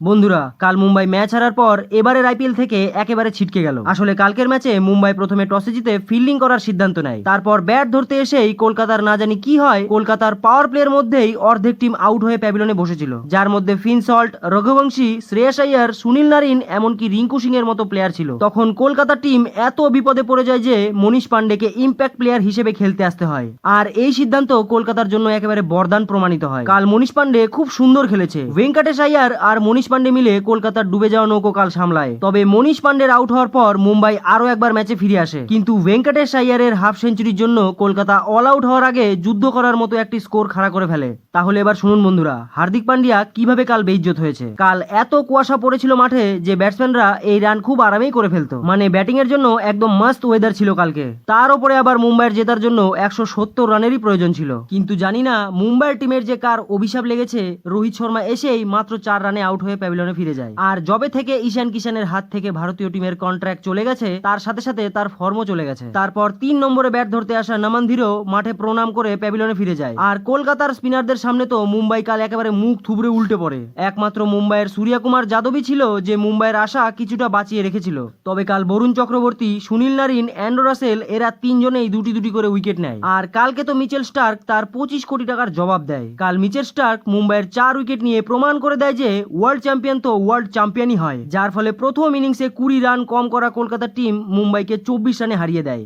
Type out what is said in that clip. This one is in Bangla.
বন্ধুরা, কাল মুম্বাই ম্যাচ হারার পর এবারের আইপিএল থেকে একেবারে ছিটকে গেল। আসলে কালকের ম্যাচে মুম্বাই প্রথমে টসে জিতে ফিল্ডিং করার সিদ্ধান্ত নেয়। তারপর ব্যাট ধরতে এসেই কলকাতার না জানি কি হয়, কলকাতার পাওয়ার প্লের মধ্যেই অর্ধেক টিম আউট হয়ে প্যাভিলনে বসেছিল, যার মধ্যে ফিন সল্ট, রঘুবংশী, শ্রেয়াস আইয়ার, সুনীল নারিন, এমনকি রিঙ্কু সিং এর মতো প্লেয়ার ছিল। তখন কলকাতা টিম এত বিপদে পড়ে যায় যে মনীষ পান্ডেকে ইম্প্যাক্ট প্লেয়ার হিসেবে খেলতে আসতে হয়। আর এই সিদ্ধান্ত কলকাতার জন্য একেবারে বরদান প্রমাণিত হয়। কাল মনীষ পান্ডে খুব সুন্দর খেলেছে। ভেঙ্কটেশ আইয়ার আর মনীষ পান্ডে মিলে কলকাতার ডুবে যাওয়া নৌকো কাল সামলায়। তবে মনীষ পান্ডের আউট হওয়ার পর মুম্বাই আরো একবার ম্যাচে ফিরে আসে, কিন্তু ভেঙ্কটেশ আইয়ারের হাফ সেঞ্চুরির জন্য কলকাতা অল আউট হওয়ার আগে যুদ্ধ করার মতো একটি স্কোর খাড়া করে ফেলে। তাহলে এবার শুনুন বন্ধুরা, হার্দিক পান্ডিয়া কিভাবে কাল বেইজ্জত হয়েছে। কাল এত কুয়াশা পড়েছিল মাঠে যে ব্যাটসম্যানরা এই রান খুব আরামেই করে ফেলতো। মানে ব্যাটিং এর জন্য একদম মাস্ট ওয়েদার ছিল কালকে। তার উপরে আবার মুম্বাইয়ের জেতার জন্য 170 রানেরই প্রয়োজন ছিল। কিন্তু জানি না মুম্বাইয়ের টিমের যে কার অভিশাপ লেগেছে, রোহিত শর্মা এসেই মাত্র 4 রানে আউট হয়ে প্যাভিলনে ফিরে যায়। আর যবে থেকে ঈশান কিষানের হাত থেকে ভারতীয় টিমের কন্ট্রাক্ট চলে গেছে, তার সাথে সাথে তার ফর্মও চলে গেছে। তারপর 3 নম্বরে ব্যাট ধরতে আসা নামানধীরও মাঠে প্রণাম করে প্যাভিলনে ফিরে যায়। আর কলকাতার স্পিনারদের সামনে তো মুম্বাই কাল একেবারে মুখ থুবড়ে উল্টে পড়ে। একমাত্র মুম্বাইয়ের সূর্যকুমার যাদবই ছিল যে মুম্বাইয়ের আশা কিছুটা বাঁচিয়ে রেখেছিল। তবে কাল Varun Chakravarthy, Sunil Narine, Andrew Russell এরা 3 জনেই দুটি দুটি করে উইকেট নেয়। আর কালকে তো মিচেল স্টার্ক তার 25 কোটি টাকার জবাব দেয়। কাল মিচেল স্টার্ক মুম্বাইয়ের 4 উইকেট নিয়ে প্রমাণ করে দেয় যে ওয়ার্ল্ড চ্যাম্পিয়ন তো ওয়ার্ল্ড চ্যাম্পিয়নই হয়, যার ফলে প্রথম ইনিংসে 20 রান কম করা কলকাতা টিম মুম্বাইকে 24 রানে হারিয়ে দেয়।